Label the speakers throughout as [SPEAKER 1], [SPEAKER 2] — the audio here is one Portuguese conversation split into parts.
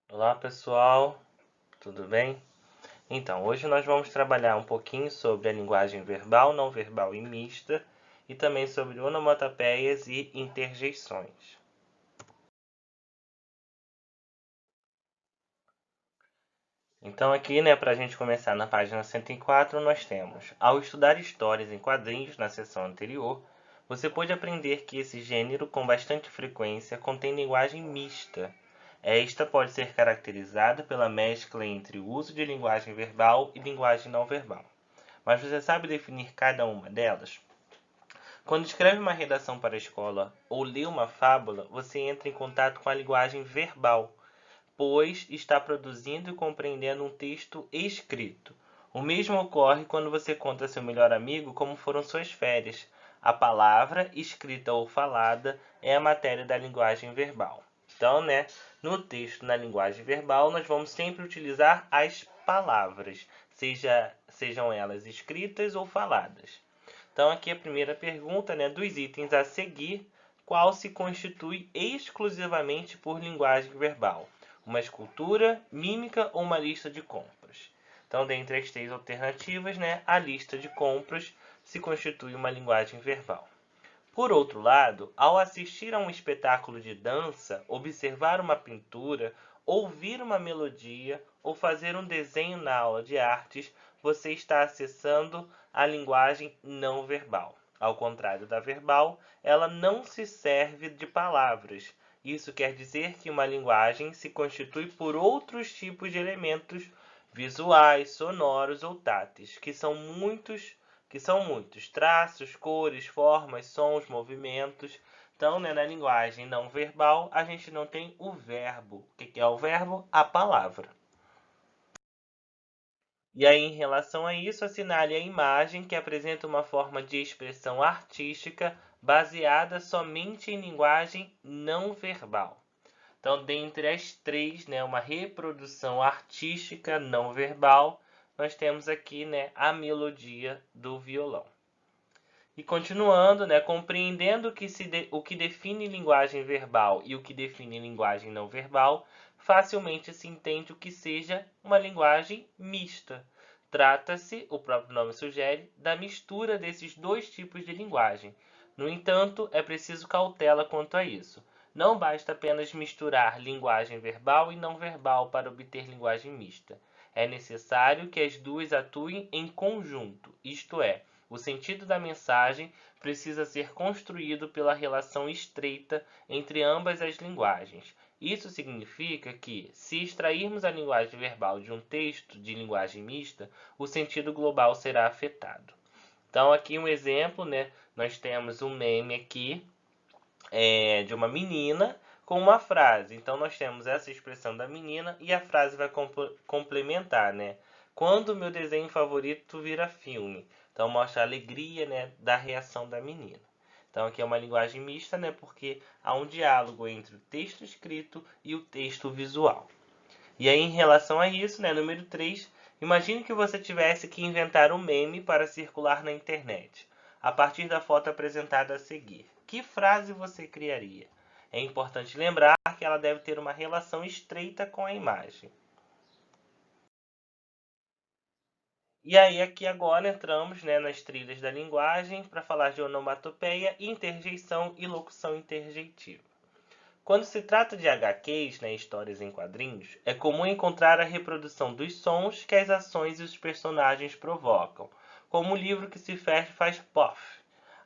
[SPEAKER 1] Olá pessoal, tudo bem? Então, hoje nós vamos trabalhar um pouquinho sobre a linguagem verbal, não verbal e mista, e também sobre onomatopeias e interjeições. Então aqui, para a gente começar na página 104, nós temos: ao estudar histórias em quadrinhos na seção anterior, você pôde aprender que esse gênero, com bastante frequência, contém linguagem mista. Esta pode ser caracterizada pela mescla entre o uso de linguagem verbal e linguagem não verbal. Mas você sabe definir cada uma delas? Quando escreve uma redação para a escola ou lê uma fábula, você entra em contato com a linguagem verbal, pois está produzindo e compreendendo um texto escrito. O mesmo ocorre quando você conta a seu melhor amigo como foram suas férias. A palavra, escrita ou falada, é a matéria da linguagem verbal. Então, no texto, na linguagem verbal, nós vamos sempre utilizar as palavras, sejam elas escritas ou faladas. Então, aqui a primeira pergunta, dos itens a seguir, qual se constitui exclusivamente por linguagem verbal? Uma escultura, mímica ou uma lista de compras? Então, dentre as três alternativas, a lista de compras se constitui uma linguagem verbal. Por outro lado, ao assistir a um espetáculo de dança, observar uma pintura, ouvir uma melodia ou fazer um desenho na aula de artes, você está acessando a linguagem não verbal. Ao contrário da verbal, ela não se serve de palavras. Isso quer dizer que uma linguagem se constitui por outros tipos de elementos visuais, sonoros ou táteis, que são muitos traços, cores, formas, sons, movimentos. Então, na linguagem não verbal, a gente não tem o verbo. O que é o verbo? A palavra. E aí, em relação a isso, assinale a imagem que apresenta uma forma de expressão artística baseada somente em linguagem não verbal. Então, dentre as três, uma reprodução artística não verbal, nós temos aqui, a melodia do violão. E continuando, compreendendo o que define linguagem verbal e o que define linguagem não verbal, facilmente se entende o que seja uma linguagem mista. Trata-se, o próprio nome sugere, da mistura desses dois tipos de linguagem. No entanto, é preciso cautela quanto a isso. Não basta apenas misturar linguagem verbal e não verbal para obter linguagem mista. É necessário que as duas atuem em conjunto, isto é, o sentido da mensagem precisa ser construído pela relação estreita entre ambas as linguagens. Isso significa que, se extrairmos a linguagem verbal de um texto de linguagem mista, o sentido global será afetado. Então, aqui um exemplo, nós temos um meme aqui de uma menina com uma frase. Então, nós temos essa expressão da menina e a frase vai complementar, Quando o meu desenho favorito vira filme. Então, mostra a alegria, da reação da menina. Então, aqui é uma linguagem mista, porque há um diálogo entre o texto escrito e o texto visual. E aí, em relação a isso, número 3, imagine que você tivesse que inventar um meme para circular na internet, a partir da foto apresentada a seguir. Que frase você criaria? É importante lembrar que ela deve ter uma relação estreita com a imagem. E aí, aqui agora entramos, nas trilhas da linguagem para falar de onomatopeia, interjeição e locução interjeitiva. Quando se trata de HQs, histórias em quadrinhos, é comum encontrar a reprodução dos sons que as ações e os personagens provocam, como o livro que se fecha e faz pof.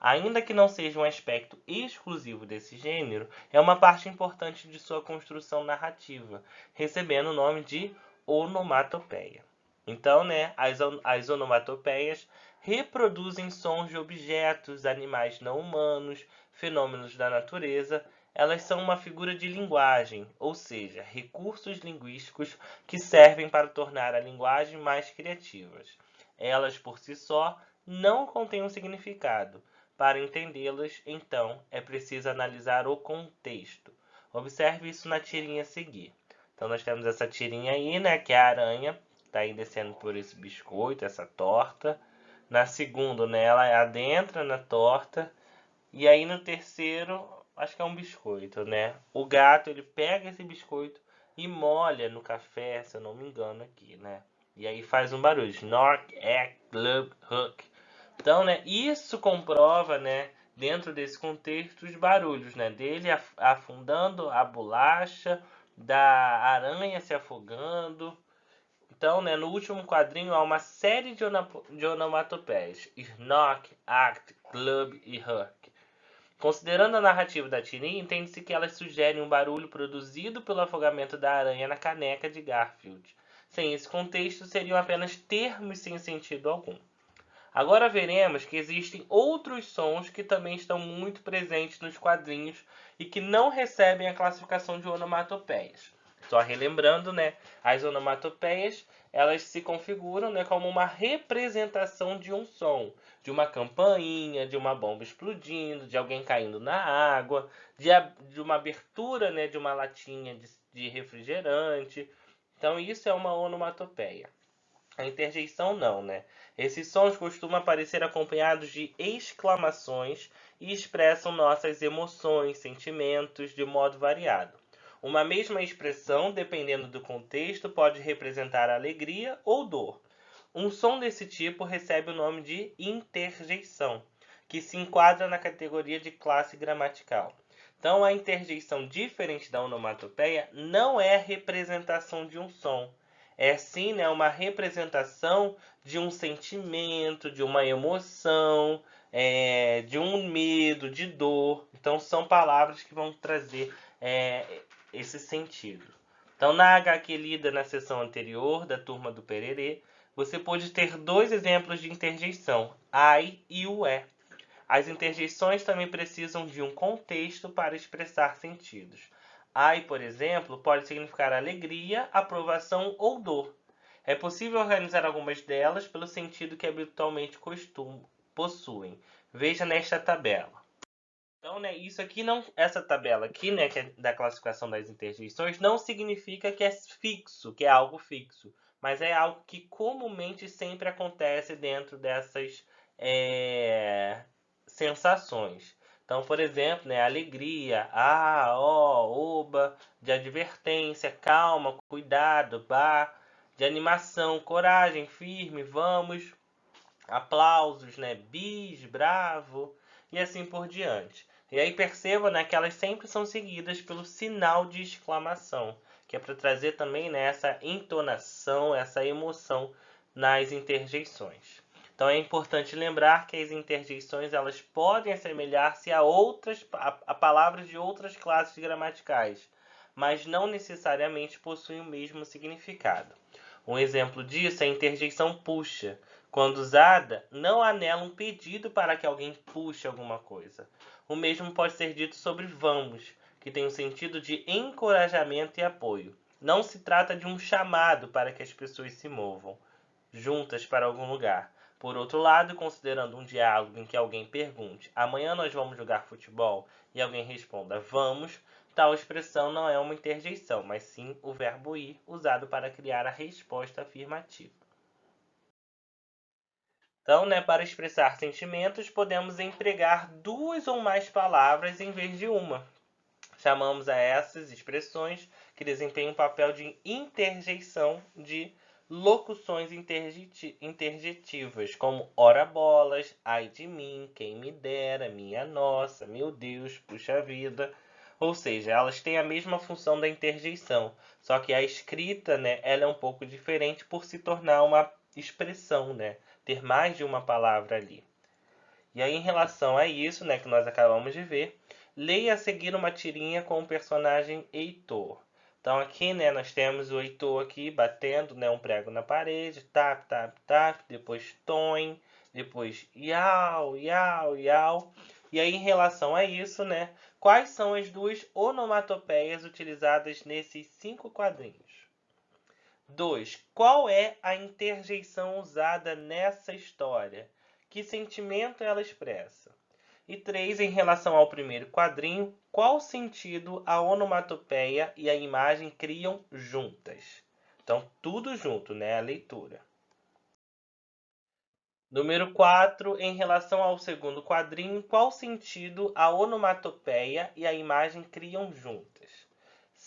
[SPEAKER 1] Ainda que não seja um aspecto exclusivo desse gênero, é uma parte importante de sua construção narrativa, recebendo o nome de onomatopeia. Então, as onomatopeias reproduzem sons de objetos, animais não humanos, fenômenos da natureza. Elas são uma figura de linguagem, ou seja, recursos linguísticos que servem para tornar a linguagem mais criativa. Elas, por si só, não contêm um significado. Para entendê-las, então, é preciso analisar o contexto. Observe isso na tirinha a seguir. Então, nós temos essa tirinha aí, que é a aranha, está aí descendo por esse biscoito, essa torta. Na segunda, ela adentra na torta. E aí no terceiro, acho que é um biscoito, O gato, ele pega esse biscoito, e molha no café, se eu não me engano aqui, né? E aí faz um barulho, Snork, Egg, Glub, Hook. Então, né, isso comprova, né, dentro desse contexto, os barulhos, né, dele afundando a bolacha, da aranha se afogando. Então, né, no último quadrinho há uma série de onomatopeias, Snork, Act, Glub e Hook. Considerando a narrativa da tirinha, entende-se que elas sugerem um barulho produzido pelo afogamento da aranha na caneca de Garfield. Sem esse contexto, seriam apenas termos sem sentido algum. Agora veremos que existem outros sons que também estão muito presentes nos quadrinhos e que não recebem a classificação de onomatopeias. Só relembrando, né, as onomatopeias, elas se configuram, né, como uma representação de um som, de uma campainha, de uma bomba explodindo, de alguém caindo na água, de uma abertura, né, de uma latinha de refrigerante. Então isso é uma onomatopeia. A interjeição não, né? Esses sons costumam aparecer acompanhados de exclamações e expressam nossas emoções, sentimentos de modo variado. Uma mesma expressão, dependendo do contexto, pode representar alegria ou dor. Um som desse tipo recebe o nome de interjeição, que se enquadra na categoria de classe gramatical. Então, a interjeição, diferente da onomatopeia, não é a representação de um som. É sim, né, uma representação de um sentimento, de uma emoção, de um medo, de dor. Então, são palavras que vão trazer esse sentido. Então, na HQ lida na sessão anterior da Turma do Pererê, você pode ter dois exemplos de interjeição, ai e o é. As interjeições também precisam de um contexto para expressar sentidos. Ai, por exemplo, pode significar alegria, aprovação ou dor. É possível organizar algumas delas pelo sentido que habitualmente possuem. Veja nesta tabela. Então, né, isso aqui não, essa tabela aqui, né, que é da classificação das interjeições, não significa que é fixo, que é algo fixo, mas é algo que comumente sempre acontece dentro dessas sensações. Então, por exemplo, né, alegria, oba, de advertência, calma, cuidado, bah, de animação, coragem, firme, vamos, aplausos, né, bis, bravo, e assim por diante. E aí perceba, né, que elas sempre são seguidas pelo sinal de exclamação, que é para trazer também, né, essa entonação, essa emoção nas interjeições. Então é importante lembrar que as interjeições elas podem assemelhar-se a palavras de outras classes gramaticais, mas não necessariamente possuem o mesmo significado. Um exemplo disso é a interjeição puxa. Quando usada, não anela um pedido para que alguém puxe alguma coisa. O mesmo pode ser dito sobre vamos, que tem o sentido de encorajamento e apoio. Não se trata de um chamado para que as pessoas se movam juntas para algum lugar. Por outro lado, considerando um diálogo em que alguém pergunte: amanhã nós vamos jogar futebol? E alguém responda: vamos, tal expressão não é uma interjeição, mas sim o verbo ir, usado para criar a resposta afirmativa. Então, né, para expressar sentimentos, podemos empregar duas ou mais palavras em vez de uma. Chamamos a essas expressões que desempenham o papel de interjeição de locuções interjetivas, como ora bolas, ai de mim, quem me dera, minha nossa, meu Deus, puxa vida. Ou seja, elas têm a mesma função da interjeição, só que a escrita, né, ela é um pouco diferente por se tornar uma expressão, né, ter mais de uma palavra ali. E aí, em relação a isso, né, que nós acabamos de ver, leia a seguir uma tirinha com o personagem Heitor. Então aqui, né, nós temos o Heitor aqui batendo, né, um prego na parede, tap, tap, tap, depois toin, depois iau, iau, iau. E aí, em relação a isso, né, quais são as duas onomatopeias utilizadas nesses 5 quadrinhos? 2. Qual é a interjeição usada nessa história? Que sentimento ela expressa? E 3. Em relação ao primeiro quadrinho, qual sentido a onomatopeia e a imagem criam juntas? Então, tudo junto, né? A leitura. Número 4. Em relação ao segundo quadrinho, qual sentido a onomatopeia e a imagem criam juntas?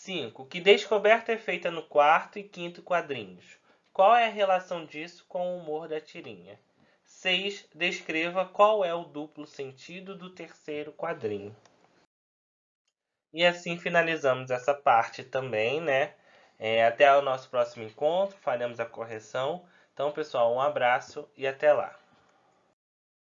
[SPEAKER 1] 5. Que descoberta é feita no quarto e quinto quadrinhos? Qual é a relação disso com o humor da tirinha? 6. Descreva qual é o duplo sentido do terceiro quadrinho. E assim finalizamos essa parte também, né? Até o nosso próximo encontro, faremos a correção. Então, pessoal, um abraço e até lá.